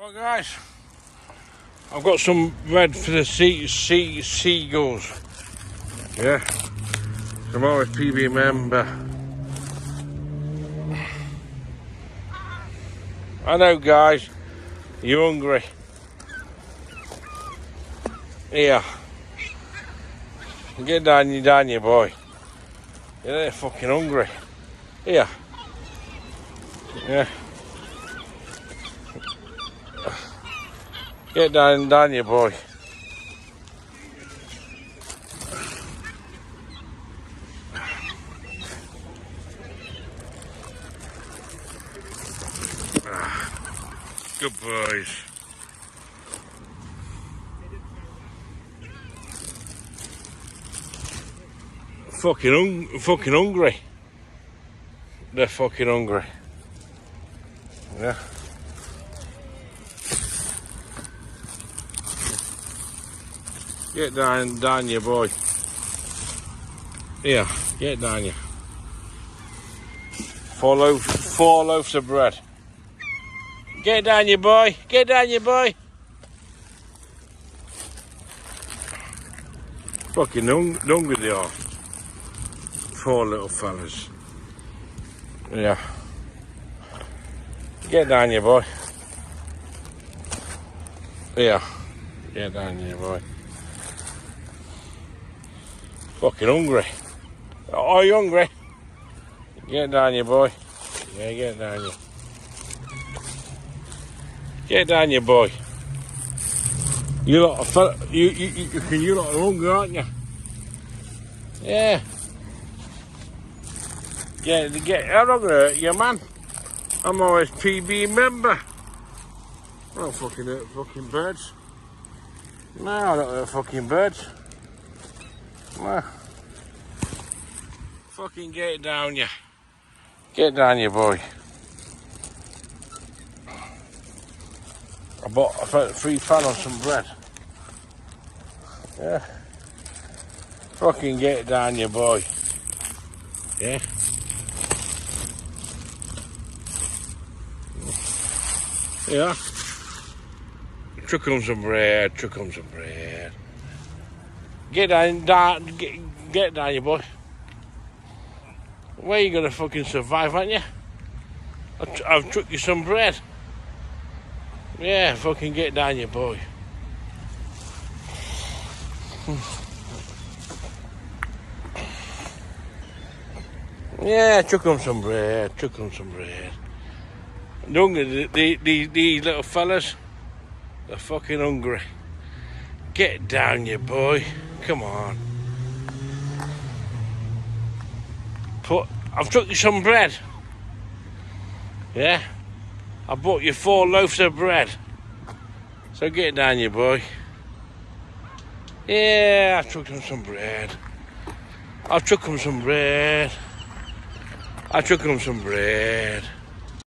Well guys, I've got some bread for the seagulls. Yeah, some RSPB member. I know guys, you're hungry. Here, get down you boy. You're fucking hungry. Here. Yeah. Get down you boy. Good boys. Fucking hungry. They're fucking hungry. Yeah. Get down you boy. Here, get down you. Four loaves of bread. Get down you boy. Get down you boy. Fucking hungry they are. Poor little fellas. Yeah. Get down you boy. Yeah. Get down you boy. Fucking hungry. Are you hungry? Get down you boy. Yeah, get down you. Get down you boy. You lot are you lot are hungry, aren't you? Yeah. Yeah, I'm not gonna hurt you, man. I'm always PB member. I don't fucking hurt fucking birds. No, I don't hurt fucking birds. No. Fucking get down you. Get down you boy. I bought £3 on some bread. Yeah. Fucking get down you boy. Yeah. Yeah. Chuck 'em some bread, chuck 'em some bread. Get down you boy. Where you gonna fucking survive, aren't you? I've took you some bread. Yeah, fucking get down you boy. Yeah, chuck 'em some bread, chuck 'em some bread. These little fellas, they're fucking hungry. Get down you boy. Come on. I've took you some bread. Yeah? I bought you 4 loaves of bread. So get down you boy. Yeah, I took them some bread. I took them some bread.